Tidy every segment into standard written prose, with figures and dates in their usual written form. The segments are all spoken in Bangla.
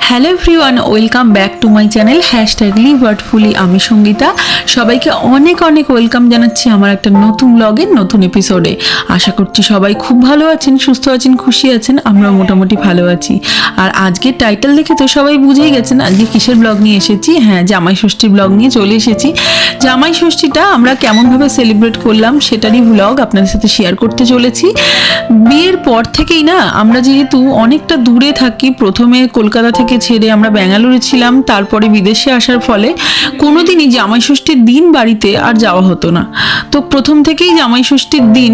Hello everyone, welcome back to my channel #লিভার্টফুলি। আমি সঙ্গীতা, সবাইকে অনেক অনেক ওয়েলকাম জানাচ্ছি আমার একটা নতুন ব্লগের নতুন এপিসোডে। আশা করছি সবাই খুব ভালো আছেন, সুস্থ আছেন, খুশি আছেন। আমরা মোটামুটি ভালো আছি। আর আজকের টাইটেল দেখে তো সবাই বুঝেই গেছেন আজকে কিসের ব্লগ নিয়ে এসেছি। হ্যাঁ, জামাই ষষ্ঠীর ব্লগ নিয়ে চলে এসেছি। জামাই ষষ্ঠীটা আমরা কেমনভাবে সেলিব্রেট করলাম সেটারই ব্লগ আপনাদের সাথে শেয়ার করতে চলেছি। বিয়ের পর থেকেই না, আমরা যেহেতু অনেকটা দূরে থাকি, প্রথমে কলকাতা থেকে ছেড়ে আমরা ব্যাঙ্গালোরে ছিলাম, তারপরে বিদেশে আসার ফলে কোনোদিনই জামাই ষষ্ঠীর দিন বাড়িতে আর যাওয়া হতো না। তো প্রথম থেকেই জামাই ষষ্ঠীর দিন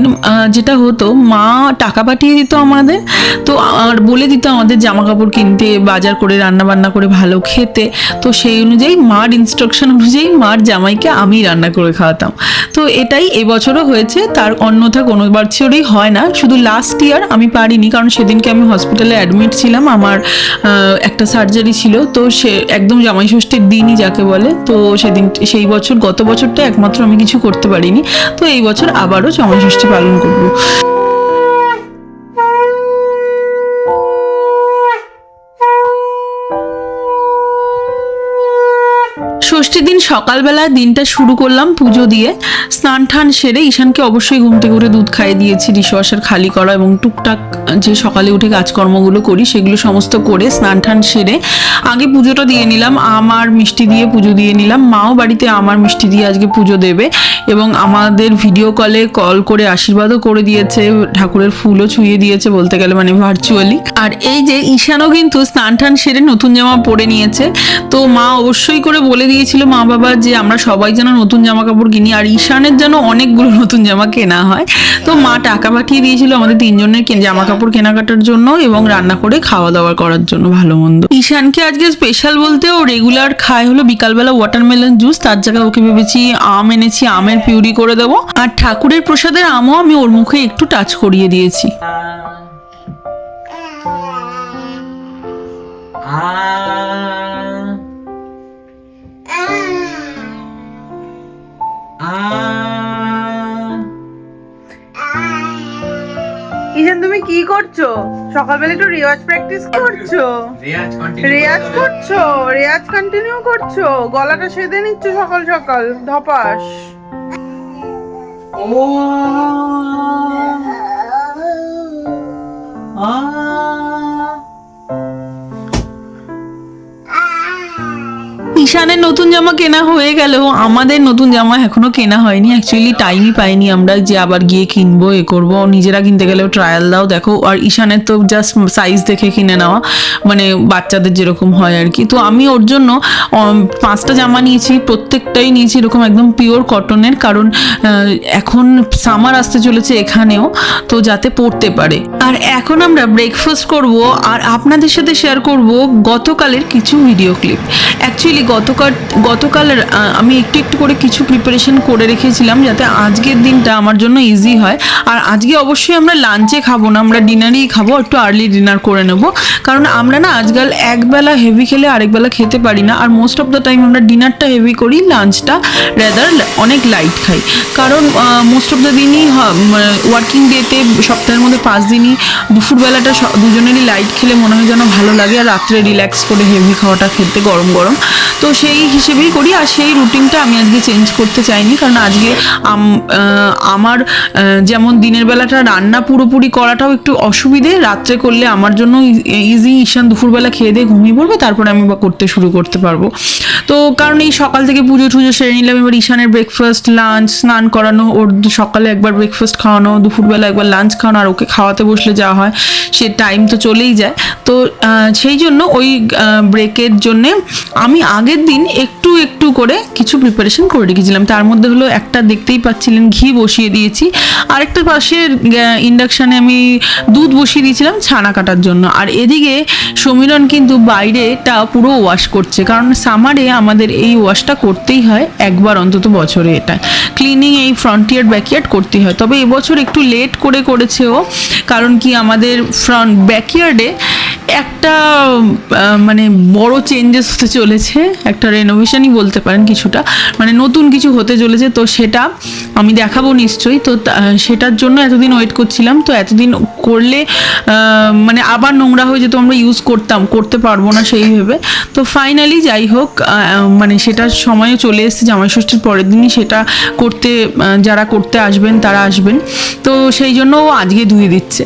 যেটা হতো, মা টাকা পাঠিয়ে দিত আমাদের, তো আর বলে দিত আমাদের জামা কাপড় কিনতে, বাজার করে, রান্না বান্না করে ভালো খেতে। তো সেই অনুযায়ী মার ইনস্ট্রাকশন অনুযায়ী মার জামাইকে আমি রান্না করে খাওয়াতাম। তো এটাই এবছরও হয়েছে, তার অন্যথা কোনো বছরই হয় না। শুধু লাস্ট ইয়ার আমি পারিনি, কারণ সেদিনকে আমি হসপিটালে অ্যাডমিট ছিলাম, আমার একটা সার্জারি ছিল। তো সে একদম জামাই ষষ্ঠীর দিনই যাকে বলে, তো সেদিন সেই বছর, গত বছরটা একমাত্র আমি কিছু করতে পারিনি। তো এই বছর আবারও জামাই ষষ্ঠী পালন করবো। ষষ্ঠীর দিন সকালবেলা দিনটা শুরু করলাম পুজো দিয়ে, স্নান টান সেরে ঈশানকে অবশ্যই ঘুম থেকে উঠে দুধ খাইয়ে দিয়েছি, ডিশওয়াশার খালি করা এবং টুকটাক যে সকালে উঠে কাজকর্মগুলো করি সেগুলো সমস্ত করে স্নান টান সেরে আগে পুজোটা দিয়ে নিলাম। আমার মিষ্টি দিয়ে পুজো দিয়ে নিলাম। মাও বাড়িতে আমার মিষ্টি দিয়ে আজকে পুজো দেবে এবং আমাদের ভিডিও কল করে আশীর্বাদও করে দিয়েছে, ঠাকুরের ফুলও ছুঁয়ে দিয়েছে বলতে গেলে, মানে ভার্চুয়ালি। আর এই যে ঈশানও কিন্তু স্নান টান সেরে নতুন জামা পরে নিয়েছে। তো মা অবশ্যই করে বলে দিয়েছিল মা বাবা যে আমরা সবাই যেন নতুন জামা কাপড় কিনি, আর ঈশানের যেন অনেকগুলো নতুন জামা কেনা হয়। তো মা টাকা পাঠিয়ে দিয়েছিল আমাদের তিনজনের জামা কাপড় কেনাকাটার জন্য এবং রান্না করে খাওয়া দাওয়া করার জন্য ভালো মন্দ। ঈশানকে আজকে স্পেশাল বলতে ও রেগুলার খায় হলো বিকালবেলা ওয়াটারমেলন জুস, তার জায়গায় ওকে ভেবেছি আম এনেছি, আমের পিউরি করে দেবো। আর ঠাকুরের প্রসাদের আমও আমি ওর মুখে একটু টাচ করিয়ে দিয়েছি। ঈশান, তুমি কি করছো? সকালবেলা একটু রেওয়াজ প্র্যাকটিস করছো? রেওয়াজ কন্টিনিউ করছো? গলাটা সেধে নিচ্ছ সকাল সকাল ধপাস। ঈশানের নতুন জামা কেনা হয়ে গেলেও আমাদের নতুন জামা এখনো কেনা হয়নি। অ্যাকচুয়ালি টাইমই পাইনি আমরা যে আবার গিয়ে কিনবো, এ করবো। নিজেরা কিনতে গেলেও ট্রায়াল দাও দেখো, আর ঈশানের তো জাস্ট সাইজ দেখে কিনে নেওয়া, মানে বাচ্চাদের যেরকম হয় আর কি। তো আমি ওর জন্য 5টা জামা নিয়েছি, প্রত্যেকটাই নিয়েছি এরকম একদম পিওর কটনের, কারণ এখন সামার আসতে চলেছে এখানেও, তো যাতে পরতে পারে। আর এখন আমরা ব্রেকফাস্ট করব আর আপনাদের সাথে শেয়ার করব গতকালের কিছু ভিডিও ক্লিপ। অ্যাকচুয়ালি গতকালের আমি একটু একটু করে কিছু প্রিপারেশন করে রেখেছিলাম যাতে আজকের দিনটা আমার জন্য ইজি হয়। আর আজকে অবশ্যই আমরা লাঞ্চে খাবো না, আমরা ডিনারেই খাবো, একটু আর্লি ডিনার করে নেব। কারণ আমরা না আজকাল একবেলা হেভি খেলে আরেকবেলা খেতে পারি না, আর মোস্ট অফ দ্য টাইম আমরা ডিনারটা হেভি করি, লাঞ্চটা রেদার অনেক লাইট খাই। কারণ মোস্ট অফ দ্য দিনই ওয়ার্কিং ডেতে সপ্তাহের মধ্যে 5 দিনই দুপুরবেলাটা দুজনেরই লাইট খেলে মনে হয় যেন ভালো লাগে, আর রাত্রে রিল্যাক্স করে হেভি খাওয়াটা খেতে গরম গরম। তো সেই হিসেবেই করি, আর সেই রুটিনটা আমি আজকে চেঞ্জ করতে চাইনি। কারণ আজকে আমার যেমন দিনের বেলাটা রান্না পুরোপুরি করাটাও একটু অসুবিধে, রাত্রে করলে আমার জন্য ইজি। ঈশান দুপুরবেলা খেয়ে দিয়ে ঘুমিয়ে পড়বে, তারপরে আমি করতে শুরু করতে পারবো। তো কারণ এই সকাল থেকে পুজো টুজো সেরে নিলাম, এবার ঈশানের ব্রেকফাস্ট, লাঞ্চ, স্নান করানো, ওর সকালে একবার ব্রেকফাস্ট খাওয়ানো, দুপুরবেলা একবার লাঞ্চ খাওয়ানো, আর ওকে খাওয়াতে বসলে যা হয় সে টাইম তো চলেই যায়। তো সেই জন্য ওই ব্রেকের জন্যে আমি আগের দিন একটু একটু করে কিছু প্রিপারেশন করে রেখেছিলাম। তার মধ্যে হলো একটা দেখতেই পাচ্ছিলেন ঘি বসিয়ে দিয়েছি, আরেকটা পাশে ইন্ডাকশানে আমি দুধ বসিয়ে দিয়েছিলাম ছানা কাটার জন্য। আর এদিকে সমীরণ কিন্তু বাইরেটা পুরো ওয়াশ করছে, কারণ সামারে আমাদের এই ওয়াশটা করতেই হয় একবার অন্তত বছরে। এটা ক্লিনিং এই ফ্রন্টিয়ার্ড ব্যাকইয়ার্ড করতেই হয়। তবে এবছর একটু লেট করে করেছে ও, কারণ কি আমাদের ব্যাকইয়ার্ডে একটা মানে বড় চেঞ্জেস হতে চলেছে, একটা রেনোভেশনই বলতে পারেন কিছুটা, মানে নতুন কিছু হতে চলেছে। তো সেটা আমি দেখাবো নিশ্চয়ই। তো সেটার জন্য এতদিন ওয়েট করছিলাম। তো এতদিন করলে মানে আবার নোংরা হয়ে যেত, আমরা ইউজ করতে পারবো না সেই ভেবে। তো ফাইনালি যাই হোক, মানে সেটার সময়ও চলে এসেছে, জামাই ষষ্ঠীর পরের দিনই সেটা করতে যারা করতে আসবেন তারা আসবেন। তো সেই জন্য ও আজকে ধুয়ে দিচ্ছে।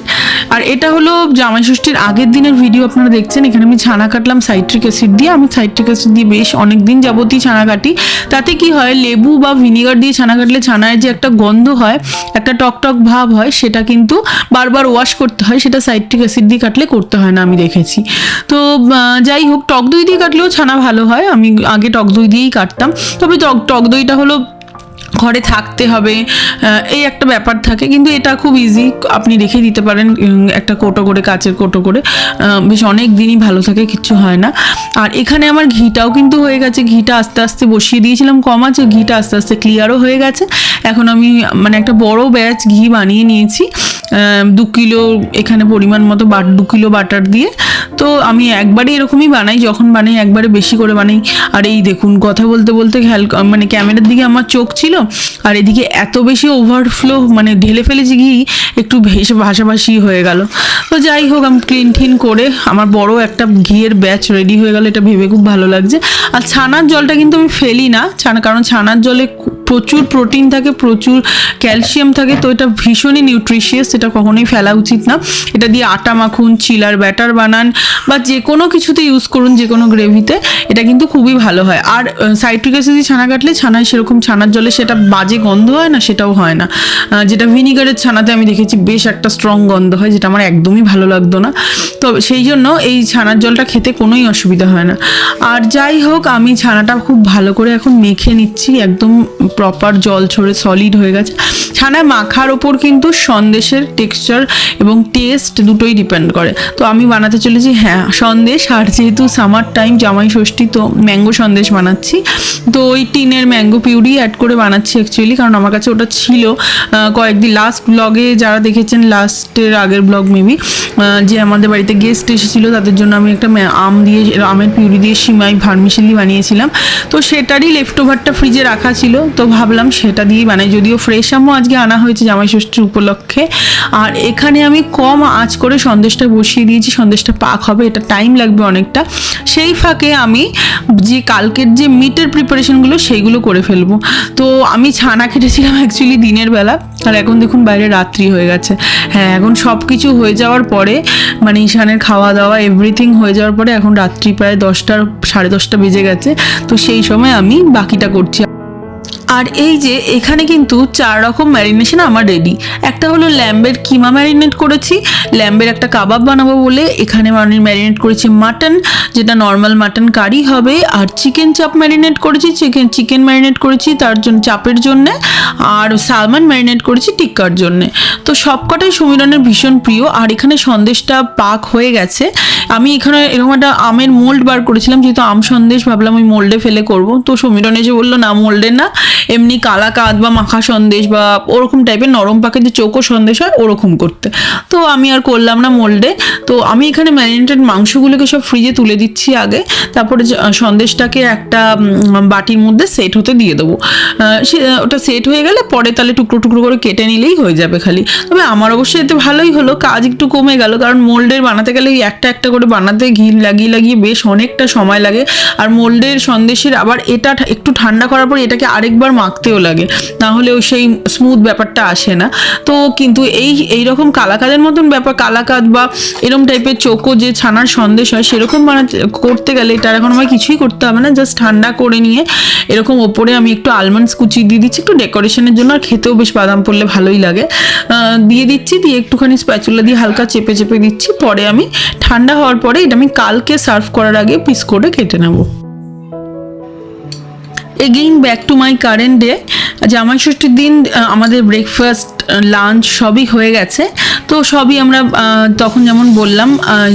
আর এটা হলো জামাই ষষ্ঠীর আগের দিনের ভিডিও আপনারা দেখছেন। এখানে আমি ছানা কাটলাম সাইট্রিক অ্যাসিড দিয়ে। আমি সাইট্রিক অ্যাসিড দিয়ে বেশ অনেক দিন যাবতই ছানা কাটি। তাতে কি হয়, লেবু বা ভিনিগার দিয়ে ছানা কাটলে ছানায় যে একটা গন্ধ হয়, একটা টক ভাব হয়, সেটা কিন্তু বারবার ওয়াশ করতে হয়। সেটা সাইট্রিক অ্যাসিড দিয়ে কাটলে করতে হয় না, আমি দেখেছি। তো যাই হোক, টক দই দিয়ে কাটলেও ছানা ভালো হয়। আমি আগে টক দই দিয়েই কাটতাম। তবে টক দইটা হলো ঘরে থাকতে হবে, এই একটা ব্যাপার থাকে। কিন্তু এটা খুব ইজি, আপনি রেখে দিতে পারেন একটা কোটো করে, কাচের কোটো করে, বেশ অনেক দিনই ভালো থাকে, কিচ্ছু হয় না। আর এখানে আমার ঘিটাও কিন্তু হয়ে গেছে। ঘিটা আস্তে আস্তে বসিয়ে দিয়েছিলাম কম আছে, ঘিটা আস্তে আস্তে ক্লিয়ারও হয়ে গেছে। এখন আমি মানে একটা বড় ব্যাচ ঘি বানিয়ে নিয়েছি, 2 কিলো এখানে পরিমাণ মতো 2 কিলো বাটার দিয়ে। তো আমি একবারে এরকমই বানাই, যখন বানাই একবারে বেশি করে বানাই। আর এই দেখুন, কথা বলতে বলতে মানে ক্যামেরার দিকে আমার চোখ ছিল, আর এদিকে এত বেশি ওভারফ্লো, মানে ঢেলে ফেলেছি ঘি, একটু ভাসাভাসি হয়ে গেল। তো যাই হোক, আমি ক্লিন করে আমার বড় একটা ঘিয়ের ব্যাচ রেডি হয়ে গেল। এটা ভেবে খুব ভালো লাগছে। আর ছানার জলটা কিন্তু আমি ফেলি না, কারণ ছানার জলে প্রচুর প্রোটিন থাকে, প্রচুর ক্যালসিয়াম থাকে। তো এটা ভীষণই নিউট্রিশিয়াস, এটা কখনোই ফেলা উচিত না। এটা দিয়ে আটা মাখুন, চিলার ব্যাটার বানান, বা যে কোনো কিছুতে ইউজ করুন, যে কোনো গ্রেভিতে, এটা কিন্তু খুবই ভালো হয়। আর সাইট্রিক অ্যাসিড দিয়ে ছানা কাটলে ছানায় সেরকম ছানার জলে সেটা বাজে গন্ধ হয় না, সেটাও হয় না। যেটা ভিনিগারের ছানাতে আমি দেখেছি বেশ একটা স্ট্রং গন্ধ হয়, যেটা আমার একদমই ভালো লাগতো না। তো সেই জন্য এই ছানার জলটা খেতে কোনোই অসুবিধা হয় না। আর যাই হোক, আমি ছানাটা খুব ভালো করে এখন মেখে নিচ্ছি, একদম প্রপার জল ছড়ে সলিড হয়ে গেছে। ছানা মাখার ওপর কিন্তু সন্দেশের টেক্সচার এবং টেস্ট দুটোই ডিপেন্ড করে। তো আমি বানাতে চলেছি সন্দেশ। আর যেহেতু সামার টাইম, জামাই ষষ্ঠী, তো ম্যাঙ্গো সন্দেশ বানাচ্ছি। তো ওই টিনের ম্যাঙ্গো পিউরি অ্যাড করে বানাচ্ছি অ্যাকচুয়ালি, কারণ আমার কাছে ওটা ছিল কয়েকদিন। লাস্ট ব্লগে যারা দেখেছেন, লাস্টের আগের ব্লগ মেবি, যে আমাদের বাড়িতে গেস্ট এসেছিলো, তাদের জন্য আমি একটা আমের পিউরি দিয়ে সিমাই ভার্মিসেলি বানিয়েছিলাম। তো সেটারই লেফট ওভারটা ফ্রিজে রাখা ছিল, তো ভাবলাম সেটা দিয়েই বানাই। যদিও ফ্রেশ আমও আজকে আনা হয়েছে জামাই ষষ্ঠীর উপলক্ষে। আর এখানে আমি কম আঁচ করে সন্দেশটা বসিয়ে দিয়েছি। সন্দেশটা পাক হবে, এটা টাইম লাগবে অনেকটা। সেই ফাঁকে আমি যে কালকের যে মিটের প্রিপারেশনগুলো সেইগুলো করে ফেলবো। তো আমি ছানা কেটেছিলাম অ্যাকচুয়ালি দিনের বেলা, আর এখন দেখুন বাইরে রাত্রি হয়ে গেছে। এখন সব কিছু হয়ে যাওয়ার পরে, মানে ঈশানের খাওয়া দাওয়া এভরিথিং হয়ে যাওয়ার পরে, এখন রাত্রি প্রায় 10টা 10:30 বেজে গেছে। তো সেই সময় আমি বাকিটা করছি। আর এই যে এখানে কিন্তু 4 রকম ম্যারিনেশন আমার রেডি। একটা হলো ল্যাম্বের কিমা ম্যারিনেট করেছি, ল্যাম্বের একটা কাবাব বানাবো বলে। এখানে ম্যারিনেট করেছি মাটন, যেটা নর্মাল মাটন কারি হবে। আর চিকেন চাপ ম্যারিনেট করেছি, চিকেন ম্যারিনেট করেছি তার জন্য, চাপের জন্যে। আর সালমন ম্যারিনেট করেছি টিক্কার জন্যে। তো সবকটাই সমীরণের ভীষণ প্রিয়। আর এখানে সন্দেশটা পাক হয়ে গেছে। আমি এখানে এরকম একটা আমের মোল্ড বার করেছিলাম, যেহেতু আম সন্দেশ, ভাবলাম ওই মোল্ডে ফেলে করব। তো সমীরণ এসে বললো না, মোল্ডে না, এমনি কালাকাঁদ বা মাখা সন্দেশ বা ওরকম টাইপের নরম পাকের যে চৌকো সন্দেশ হয় ওরকম করতে। তো আমি আর করলাম না মোল্ডে। তো আমি এখানে ম্যারিনেটেড মাংসগুলোকে সব ফ্রিজে তুলে দিচ্ছি আগে, তারপরে সন্দেশটাকে একটা বাটির মধ্যে সেট হতে দিয়ে দেবো। ওটা সেট হয়ে গেলে পরে তাহলে টুকরো টুকরো করে কেটে নিলেই হয়ে যাবে খালি। তবে আমার অবশ্যই এতে ভালোই হলো, কাজ একটু কমে গেল, কারণ মোল্ডের বানাতে গেলে একটা একটা করে বানাতে ঘি লাগিয়ে বেশ অনেকটা সময় লাগে। আর মোল্ডের সন্দেশের আবার এটা একটু ঠান্ডা করার পর এটাকে আরেকবার মাখতেও লাগে, না হলে সেই স্মুথ ব্যাপারটা আসে না। তো কিন্তু এইরকম কালাকাঁদের মতন ব্যাপার, কালাকাঁদ বা এরকম টাইপের চোকো যে ছানার সন্দেশ হয়, সেরকম করতে গেলে এটার এখন আমার কিছুই করতে হবে না। জাস্ট ঠান্ডা করে নিয়ে এরকম ওপরে আমি একটু আলমন্ডস কুচি দিয়ে দিচ্ছি, একটু ডেকোরেশনের জন্য, আর খেতেও বেশ বাদাম পড়লে ভালোই লাগে। দিয়ে দিচ্ছি, দিয়ে একটুখানি স্প্যাচুলা দিয়ে হালকা চেপে চেপে দিচ্ছি। পরে আমি ঠান্ডা হওয়ার পরে এটা আমি কালকে সার্ভ করার আগে পিস করে কেটে নেবো। Again back to my current day. জামাই ষষ্ঠীর দিন আমাদের ব্রেকফাস্ট, লাঞ্চ সবই হয়ে গেছে। তো সবই আমরা তখন যেমন বললাম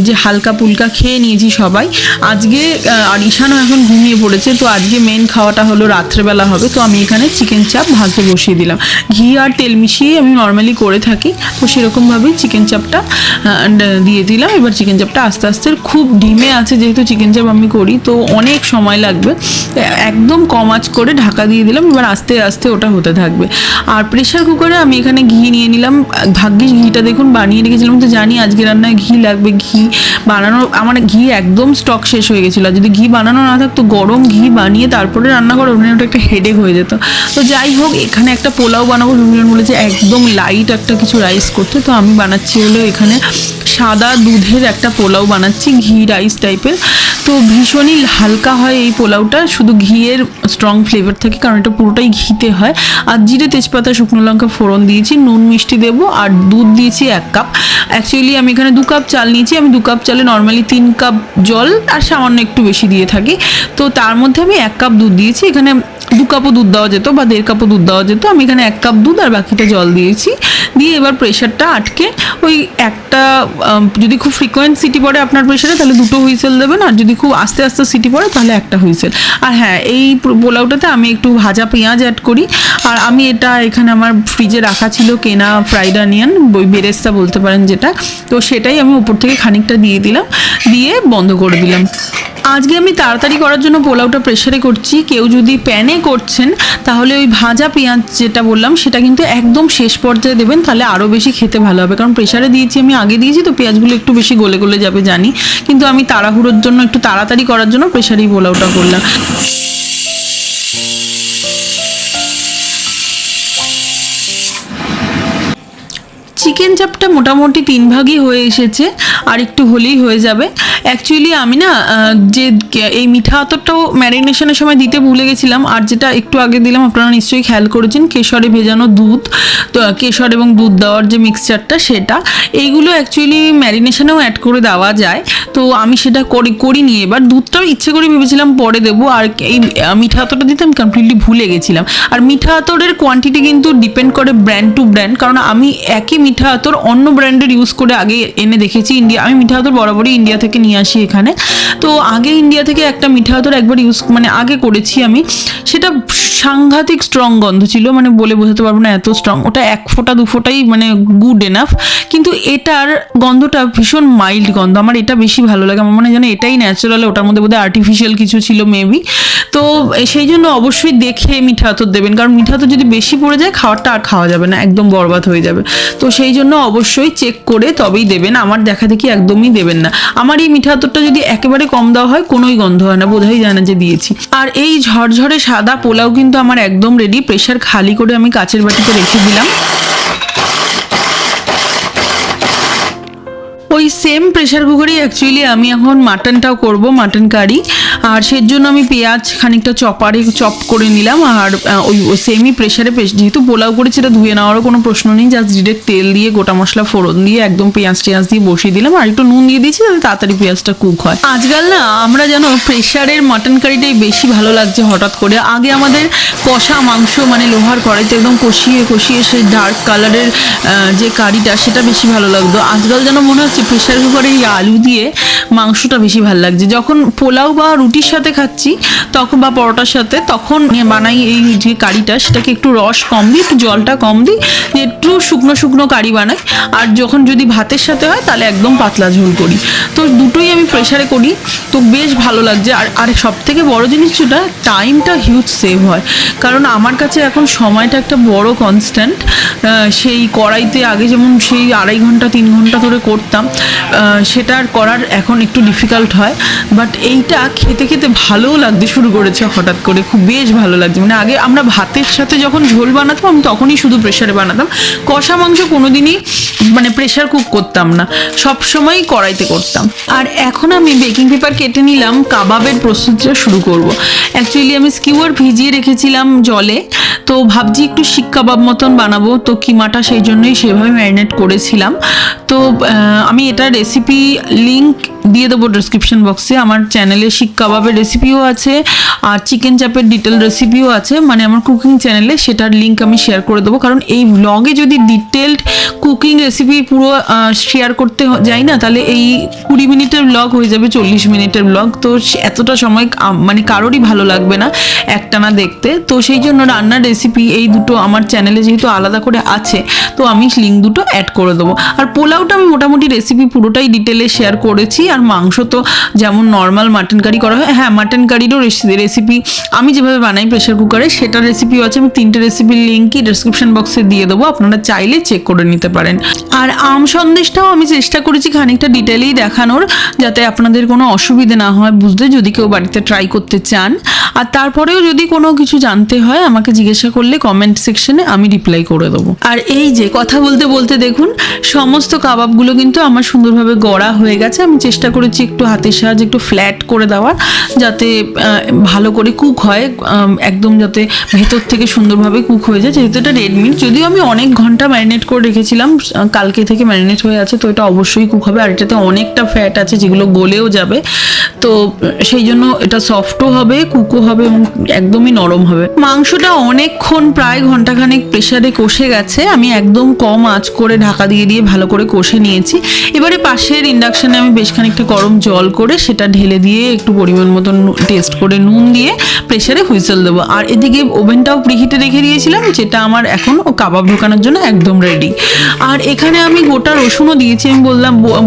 যে হালকা পুলকা খেয়ে নিয়েছি সবাই আজকে। আর ঈশানও এখন ঘুমিয়ে পড়েছে। তো আজকে মেন খাওয়াটা হলো রাত্রেবেলা হবে। তো আমি এখানে চিকেন চাপ ভাজতে বসিয়ে দিলাম, ঘি আর তেল মিশিয়ে আমি নর্মালি করে থাকি। তো সেরকমভাবেই চিকেন চাপটা দিয়ে দিলাম। এবার চিকেন চাপটা আস্তে আস্তে, খুব ডিমে আছে যেহেতু চিকেন চাপ আমি করি, তো অনেক সময় লাগবে, একদম কম আঁচ করে ঢাকা দিয়ে দিলাম। এবার আস্তে আস্তে ওটা হতে থাকবে। আর প্রেশার কুকারে আমি এখানে ঘি নিয়ে নিলাম। ভাগ্যিস ঘিটা দেখুন বানিয়ে রেখেছিলাম, তো জানি আজকে রান্নায় ঘি লাগবে। ঘি বানানো, আমার ঘি একদম স্টক শেষ হয়ে গেছিলো। যদি ঘি বানানো না থাকতো, গরম ঘি বানিয়ে তারপরে রান্না করো, মানে ওটা একটা হেডেক হয়ে যেত। তো যাই হোক, এখানে একটা পোলাও বানাবো। রুমিরন বলেছে একদম লাইট একটা কিছু রাইস করতে, তো আমি বানাচ্ছি হলো এখানে সাদা দুধের একটা পোলাও বানাচ্ছি, ঘি রাইস টাইপের। তো ভীষণই হালকা হয় এই পোলাওটা, শুধু ঘিয়ের স্ট্রং ফ্লেভার থাকে, কারণ এটা পুরোটাই ঘিতে হয়। আর জিরে তেজপাতা শুকনো লঙ্কা ফোড়ন দিয়েছি, নুন মিষ্টি দেবো, আর দুধ দিয়েছি 1 কাপ। অ্যাকচুয়ালি আমি এখানে 2 কাপ চাল নিয়েছি। আমি 2 কাপ চালে নর্মালি 3 কাপ জল আর সামান্য একটু বেশি দিয়ে থাকি। তো তার মধ্যে আমি 1 কাপ দুধ দিয়েছি। এখানে 2 কাপও দুধ দেওয়া যেত বা 1.5 কাপও দুধ দেওয়া যেত। আমি এখানে 1 কাপ দুধ আর বাকিটা জল দিয়েছি। দিয়ে এবার প্রেশারটা আটকে ওই একটা, যদি খুব ফ্রিকোয়েন্ট সিটি পড়ে আপনার প্রেশারে তাহলে 2টো হুইসেল দেবেন, আর যদি খুব আস্তে আস্তে সিটি পড়ে তাহলে 1টা হুইসেল। আর হ্যাঁ, এই পোলাওটাতে আমি একটু ভাজা পেঁয়াজ অ্যাড করি। আর আমি এটা এখানে আমার ফ্রিজে রাখা ছিল কেনা ফ্রাইড অনিয়ন, ওই বেরেস্তা বলতে পারেন যেটা, তো সেটাই আমি উপর থেকে খানিকটা দিয়ে দিলাম, দিয়ে বন্ধ করে দিলাম। আজকে আমি তাড়াতাড়ি করার জন্য পোলাওটা প্রেশারে করছি। কেউ যদি প্যানে করছেন তাহলে ওই ভাজা পেঁয়াজ যেটা বললাম সেটা কিন্তু একদম শেষ পর্যায়ে দেবেন, তাহলে আরও বেশি খেতে ভালো হবে। কারণ প্রেশারে দিয়েছি আমি, আগে দিয়েছি, তো পেঁয়াজগুলো একটু বেশি গলে গলে যাবে জানি, কিন্তু আমি তাড়াহুড়োর জন্য, একটু তাড়াতাড়ি করার জন্য প্রেশারেই পোলাওটা করলাম। চিকেন চাপটা মোটামুটি 3 ভাগই হয়ে এসেছে, আর একটু হলেই হয়ে যাবে। অ্যাকচুয়ালি আমি না যে এই মিঠা আতরটাও ম্যারিনেশনের সময় দিতে ভুলে গেছিলাম। আর যেটা একটু আগে দিলাম, আপনারা নিশ্চয়ই খেয়াল করেছেন, কেশরে ভেজানো দুধ, তো কেশর এবং দুধ দেওয়ার যে মিক্সচারটা, সেটা এইগুলো অ্যাকচুয়ালি ম্যারিনেশনেও অ্যাড করে দেওয়া যায়। তো আমি সেটা করিনি। এবার দুধটাও ইচ্ছে করে ভেবেছিলাম পরে দেবো, আর এই মিঠা আতরটা দিতে আমি কমপ্লিটলি ভুলে গেছিলাম। আর মিঠা আতরের কোয়ান্টিটি কিন্তু ডিপেন্ড করে ব্র্যান্ড টু ব্র্যান্ড, কারণ আমি একই মিঠা আতর অন্য ব্র্যান্ডের ইউজ করে আগে এনে দেখেছি। আমি মিঠা আতর বরাবরই ইন্ডিয়া থেকে নিয়ে আসি এখানে। তো আগে ইন্ডিয়া থেকে একটা মিঠা আতর একবার আগে করেছি আমি, সেটা সাংঘাতিক স্ট্রং গন্ধ ছিল, মানে বলে বোঝাতে পারবো না এত স্ট্রং। ওটা 1 ফোঁটা 2 ফোঁটাই মানে গুড এনাফ, কিন্তু এটার গন্ধটা ভীষণ মাইল্ড গন্ধ। আমার এটা বেশি ভালো লাগে। আমার মনে হয় যেন এটাই ন্যাচারাল, ওটার মধ্যে বোধহয় আর্টিফিশিয়াল কিছু ছিল মেবি। তো সেই জন্য অবশ্যই দেখে মিঠা আতর দেবেন, কারণ মিঠা আতর যদি বেশি পড়ে যায় খাবারটা আর খাওয়া যাবে না, একদম বরবাদ হয়ে যাবে। তো সেই জন্য অবশ্যই চেক করে তবেই দেবেন, আমার দেখা দেখি একদমই দেবেন না। আমার এই মিঠা আতরটা যদি একেবারে কম দেওয়া হয় কোনোই গন্ধ হয় না, বোধহয় যায় না যে দিয়েছি। আর এই ঝরঝরে সাদা পোলাও কিন্তু আমার একদম রেডি। প্রেশার খালি করে আমি কাচের বাটিতে রেখে দিলাম। ওই সেম প্রেশার কুকারেই অ্যাকচুয়ালি আমি এখন মাটনটাও করব, মাটন কারি। আর সের জন্য আমি পেঁয়াজ খানিকটা চপ করে নিলাম। আর ওই সেমই প্রেশারে, যেহেতু পোলাও করেছি এটা ধুয়ে নেওয়ারও কোনো প্রশ্ন নেই, জাস্ট ডিরেক্ট তেল দিয়ে গোটা মশলা ফোড়ন দিয়ে একদম পেঁয়াজ দিয়ে বসিয়ে দিলাম। আর একটু নুন দিয়ে দিয়েছি যাতে তাড়াতাড়ি পেঁয়াজটা কুক হয়। আজকাল না আমরা যেন প্রেশারের মাটন কারিটাই বেশি ভালো লাগছে হঠাৎ করে। আগে আমাদের কষা মাংস, মানে লোহার কড়াইতে একদম কষিয়ে সেই ডার্ক কালারের যে কারিটা, সেটা বেশি ভালো লাগতো। আজকাল যেন মনে হচ্ছে প্রেশার কুকারে এই আলু দিয়ে মাংসটা বেশি ভালো লাগছে। যখন পোলাও বা রুটির সাথে খাচ্ছি তখন, বা পরোটার সাথে, তখন বানাই এই যে কারিটা, সেটাকে একটু রস কম দিই, একটু জলটা কম দিই, একটু শুকনো কারি বানাই। আর যখন যদি ভাতের সাথে হয় তাহলে একদম পাতলা ঝোল করি। তো দুটোই আমি প্রেশারে করি, তো বেশ ভালো লাগছে। আর সব থেকে বড় জিনিস যেটা, টাইমটা হিউজ সেভ হয়। কারণ আমার কাছে এখন সময়টা একটা বড় কনস্ট্যান্ট। সেই কড়াইতে আগে যেমন সেই 2.5 ঘন্টা 3 ঘন্টা ধরে করতাম, সেটা আর করার এখন একটু ডিফিকাল্ট হয়। বাট এইটা খেতে খেতে ভালোও লাগতে শুরু করেছে হঠাৎ করে, খুব বেশ ভালো লাগছে। মানে আগে আমরা ভাতের সাথে যখন ঝোল বানাতাম আমি তখনই শুধু প্রেশারে বানাতাম, কষা মাংস কোনোদিনই মানে প্রেশার কুক করতাম না, সবসময় কড়াইতে করতাম। আর এখন আমি বেকিং পেপার কেটে নিলাম, কাবাবের প্রস্তুতিটা শুরু করব। অ্যাকচুয়ালি আমি স্কিউয়ার ভিজিয়ে রেখেছিলাম জলে, তো ভাবছি একটু শিক কাবাব মতন বানাবো, তো কিমাটা সেই জন্যই সেভাবে ম্যারিনেট করেছিলাম। তো আমি এটা রেসিপি লিঙ্ক দিয়ে দেবো ডিসক্রিপশন বক্সে। আমার চ্যানেলে শিক কাবাবের রেসিপিও আছে আর চিকেন চাপের ডিটেল রেসিপিও আছে, মানে আমার কুকিং চ্যানেলে, সেটার লিঙ্ক আমি শেয়ার করে দেবো। কারণ এই ব্লগে যদি ডিটেলড কুকিং রেসিপি পুরো শেয়ার করতে যাই না, তাহলে এই 20 মিনিটের ব্লগ হয়ে যাবে 40 মিনিটের ব্লগ। তো এতটা সময় মানে কারোরই ভালো লাগবে না একটানা দেখতে। তো সেই জন্য রান্নার রেসিপি এই দুটো আমার চ্যানেলে যেহেতু আলাদা করে আছে, তো আমি লিঙ্ক দুটো অ্যাড করে দেবো। আর পোলাওটা আমি মোটামুটি রেসিপি পুরোটাই ডিটেলে শেয়ার করেছি। আর মাংস তো যেমন নর্মাল মাটন কারি করা হয়, হ্যাঁ মাটন কারিরও রেসিপি আমি যেভাবে বানাই প্রেশার কুকারে, সেটার রেসিপিও আছে। আমি 3টে রেসিপির লিঙ্কই ডিসক্রিপশন বক্সে দিয়ে দেবো, আপনারা চাইলে চেক করে নিতে পারেন। আর আম সন্দেশটাও আমি চেষ্টা করেছি খানিকটা ডিটেলেই দেখানোর, যাতে আপনাদের কোনো অসুবিধে না হয় বুঝতে, যদি কেউ বাড়িতে ট্রাই করতে চান। আর তারপরেও যদি কোনো কিছু জানতে হয় আমাকে জিজ্ঞাসা করলে কমেন্ট সেকশনে আমি রিপ্লাই করে দেবো। আর এই যে কথা বলতে বলতে দেখুন সমস্ত কাবাবগুলো কিন্তু আমার সুন্দরভাবে গড়া হয়ে গেছে। আমি চেষ্টা করেছি একটু হাতের সাহায্যে একটু ফ্ল্যাট করে দেওয়ার, যাতে ভালো করে কুক হয়, একদম যাতে ভেতর থেকে সুন্দরভাবে কুক হয়ে যায়। যেহেতু এটা রেড মিট, যদিও আমি অনেক ঘন্টা ম্যারিনেট করে রেখেছিলাম, কালকে থেকে ম্যারিনেট হয়ে আছে, তো এটা অবশ্যই কুক হবে। আর এটাতে অনেকটা ফ্যাট আছে যেগুলো গলেও যাবে, তো সেই জন্য এটা সফটও হবে, কুকও হবে এবং একদমই নরম হবে। মাংসটা অনেকক্ষণ প্রায় ঘন্টাখানেক প্রেসারে কষে গেছে। আমি একদম কম আঁচ করে ঢাকা দিয়ে দিয়ে ভালো করে কষে নিয়েছি। এবারে পাশের ইন্ডাকশনে আমি বেশ খানিকটা গরম জল করে সেটা ঢেলে দিয়ে একটু পরিমাণ মতন টেস্ট করে নুন দিয়ে প্রেসারে হুইসেল দেবো। আর এদিকে ওভেনটাও প্রিহিটে রেখে দিয়েছিলাম, যেটা আমার এখন কাবাব ঢোকানোর জন্য একদম রেডি। আর এখানে আমি গোটা রসুনও দিয়েছি। আমি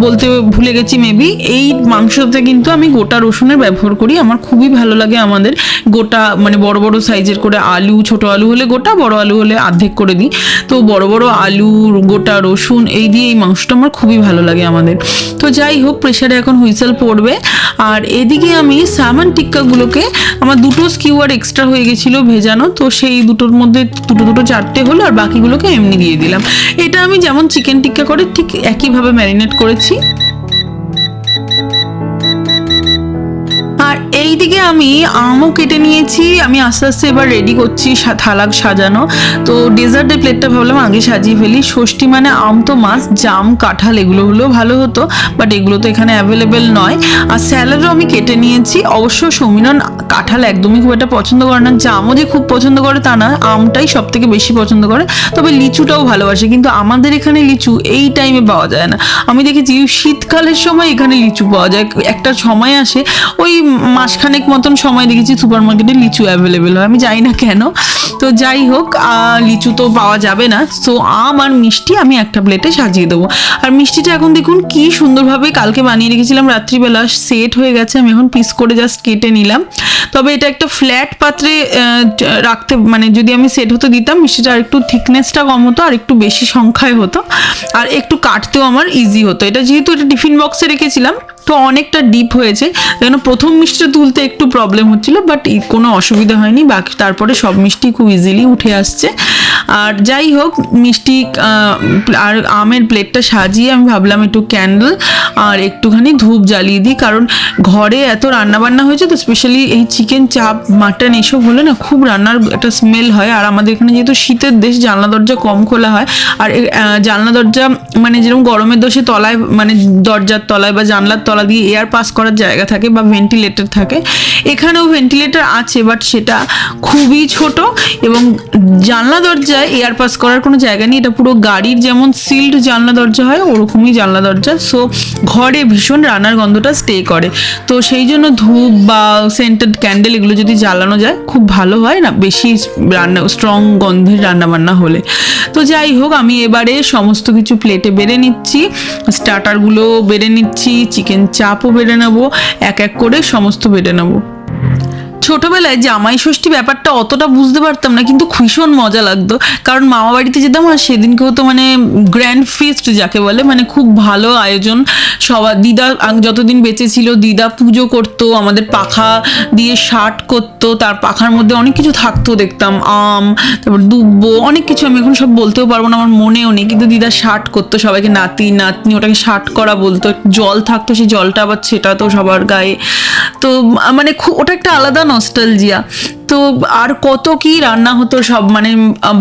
বলতে ভুলে গেছি মেবি, এই মাংসতে কিন্তু আমি গোটা রসুনের ব্যবহার করি। আমার খুবই ভালো লাগে আমাদের গোটা, মানে বড় বড় সাইজের করে আলু, ছোট আলু হলে গোটা, বড় আলু হলে অর্ধেক করে দিই। তো বড় বড় আলু, গোটা রসুন এই দিয়ে এই মাংসটা আমার খুবই ভালো লাগে আমাদের। তো যাই হোক, প্রেসারে এখন হুইসেল পড়বে। আর এদিকে আমি সালমন টিক্কাগুলোকে, আমার 2টো স্কিওয়ার এক্সট্রা হয়ে গেছিলো ভেজানো, তো সেই দুটোর মধ্যে দুটো 4টে হলো, আর বাকিগুলোকে এমনি দিয়ে দিলাম। এটা আমি যেমন চিকেন টিক্কা করে ঠিক একইভাবে ম্যারিনেট করেছি। আর এইদিকে আমি আমও কেটে নিয়েছি। আমি আস্তে আস্তে এবার রেডি করছি থালা সাজানো। তো ডেজার্টের প্লেটটা ভাবলাম আগে সাজিয়ে ফেলি। ষষ্ঠী মানে আম তো মাস্ট, জাম, কাঁঠাল এগুলো হলেও ভালো হতো, বাট এগুলো তো এখানে অ্যাভেলেবেল নয়। আর স্যালাডও আমি কেটে নিয়েছি। অবশ্য সমীরণ কাঁঠাল একদমই খুব একটা পছন্দ করে না, জামও যে খুব পছন্দ করে তা না, আমটাই সব থেকে বেশি পছন্দ করে। তবে লিচুটাও ভালোবাসে, কিন্তু আমাদের এখানে লিচু এই টাইমে পাওয়া যায় না। আমি দেখেছি শীতকালের সময় এখানে লিচু পাওয়া যায়, একটা সময় আসে ওই মাসখানেক মতন সময় দেখেছি সুপার মার্কেটে লিচু অ্যাভেলেবেল হয়, আমি জানি না কেন। তো যাই হোক, লিচু তো পাওয়া যাবে না, তো আম আর মিষ্টি আমি একটা প্লেটে সাজিয়ে দেবো। আর মিষ্টিটা এখন দেখুন কি সুন্দরভাবে কালকে বানিয়ে রেখেছিলাম রাত্রিবেলা, সেট হয়ে গেছে। আমি এখন পিস করে জাস্ট কেটে নিলাম। তবে এটা একটা ফ্ল্যাট পাত্রে রাখতে, মানে যদি আমি সেট হতে দিতাম মিষ্টিটা আর একটু থিকনেসটা কম হতো, আর একটু বেশি সংখ্যায় হতো, আর একটু কাটতেও আমার ইজি হতো। এটা যেহেতু এটা টিফিন বক্সে রেখেছিলাম, তো অনেকটা ডিপ হয়েছে, কেন প্রথম মিষ্টিটা তুলতে একটু প্রবলেম হচ্ছিল, বাট কোনো অসুবিধা হয়নি। বাকি তারপরে সব মিষ্টি খুব ইজিলি উঠে আসছে। আর যাই হোক, মিষ্টি আর আমের প্লেটটা সাজিয়ে আমি ভাবলাম একটু ক্যান্ডেল আর একটুখানি ধূপ জ্বালিয়ে দিই, কারণ ঘরে এত রান্নাবান্না হয়েছে, তো স্পেশালি এই চিকেন চাপ, মাটন এসব হলে না খুব রান্নার একটা স্মেল হয়। আর আমাদের এখানে যেহেতু শীতের দেশ, জানলা দরজা কম খোলা হয়। আর জানলা দরজা মানে যেরকম গরমের দেশে তলায়, মানে দরজার তলায় বা জানলার তলা দিয়ে এয়ার পাস করার জায়গা থাকে বা ভেন্টিলেটর থাকে, এখানেও ভেন্টিলেটর আছে, বাট সেটা খুবই ছোট এবং জানলা দরজায় এয়ার পাস করার কোনো জায়গা নেই। এটা পুরো গাড়ির যেমন সিল্ড জানলা দরজা হয় ওরকমই জানলা দরজা। সো ঘরে ভীষণ রান্নার গন্ধটা স্টে করে। তো সেই জন্য ধূপ বা সেন্টেড ক্যান্ডেল এগুলো যদি জ্বালানো যায় খুব ভালো হয় না, বেশি স্ট্রং গন্ধের রান্নাবান্না হলে। তো যাই হোক, আমি এবারে সমস্ত কিছু প্লেটে বেড়ে নিচ্ছি, স্টার্টারগুলো বেড়ে নিচ্ছি, চিকেন চাপও বেড়ে নেবো, এক এক করে সমস্ত বেড়ে নেবো। ছোটবেলায় জামাই ষষ্ঠী ব্যাপারটা অতটা বুঝতে পারতাম না, কিন্তু ভীষণ মজা লাগতো, কারণ মামা বাড়িতে যেতাম আর সেদিনকেও তো মানে গ্র্যান্ড ফিস্ট যাকে বলে, মানে খুব ভালো আয়োজন। সবার দিদা যতদিন বেঁচে ছিল দিদা পুজো করতো, আমাদের পাখা দিয়ে শার্ট করতো, তার পাখার মধ্যে অনেক কিছু থাকতো দেখতাম, আম, তারপর দুব্বো, অনেক কিছু আমি এখন সব বলতেও পারবো না, আমার মনেও নেই, কিন্তু দিদা শার্ট করতো সবাইকে, নাতি নাতনি ওটাকে শার্ট করা বলতো। জল থাকতো, সেই জলটা আবার ছেটাতো সবার গায়ে। তো মানে ওটা একটা আলাদা নস্টালজিয়া। তো আর কত কি রান্না হতো, সব মানে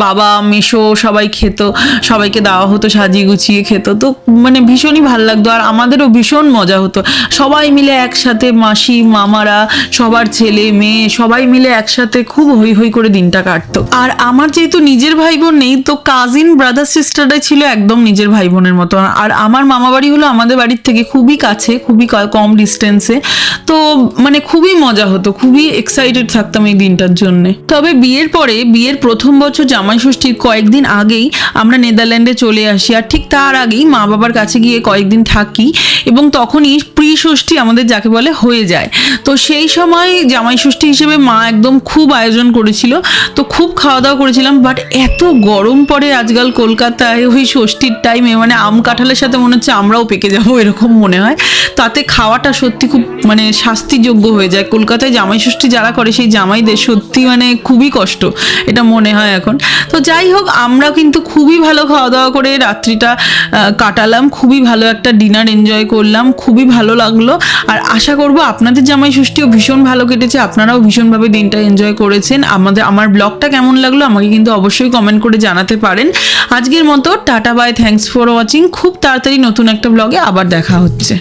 বাবা মেসো সবাই খেত, সবাইকে দেওয়া হতো, সাজিয়ে গুছিয়ে খেত। তো মানে ভীষণই ভালো লাগতো, আর আমাদেরও ভীষণ মজা হতো সবাই মিলে একসাথে, মাসি মামারা সবার ছেলে মেয়ে সবাই মিলে একসাথে খুব হই হই করে দিনটা কাটতো। আর আমার যেহেতু নিজের ভাই বোন নেই, তো কাজিন ব্রাদার সিস্টাররাই ছিল একদম নিজের ভাই বোনের মতো। আর আমার মামা বাড়ি হলো আমাদের বাড়ির থেকে খুবই কাছে, খুবই কম ডিস্টেন্সে। তো মানে খুবই মজা হতো, খুবই এক্সাইটেড থাকতাম এই দিনটার জন্য। তবে বিয়ের পরে, বিয়ের প্রথম বছর জামাই ষষ্ঠীর কয়েকদিন আগেই আমরা নেদারল্যান্ডে চলে আসি, আর ঠিক তার আগেই মা বাবার কাছে গিয়ে কয়েকদিন থাকি, এবং তখনই প্রি ষষ্ঠী আমাদের যাকে বলে হয়ে যায়। তো সেই সময় জামাই ষষ্ঠী হিসেবে মা একদম খুব আয়োজন করেছিল, তো খুব খাওয়া দাওয়া করেছিলাম। বাট এত গরম পড়ে আজকাল কলকাতায় ওই ষষ্ঠীর টাইমে, মানে আম কাঁঠালের সাথে মনে হচ্ছে আমরাও পেকে যাবো এরকম মনে হয়। তাতে খাওয়াটা সত্যি খুব মানে শাস্তিযোগ্য হয়ে যায়। কলকাতায় জামাই ষষ্ঠী যারা করে সেই জামাইদের সত্যি মানে খুবই কষ্ট, এটা মনে হয় এখন। তো যাই হোক, আমরা কিন্তু খুবই ভালো খাওয়া দাওয়া করে রাত্রিটা কাটালাম, খুবই ভালো একটা ডিনার এনজয় করলাম, খুবই ভালো লাগলো। আর আশা করব আপনাদের জামাই ষষ্ঠীও ভীষণ ভালো কেটেছে, আপনারাও ভীষণভাবে দিনটা এনজয় করেছেন। আমার ব্লগটা কেমন লাগলো আমাকে কিন্তু অবশ্যই কমেন্ট করে জানাতে পারেন। আজকের মতো tata bye, thanks for watching. খুব তাড়াতাড়ি নতুন একটা ব্লগে আবার দেখা হচ্ছে।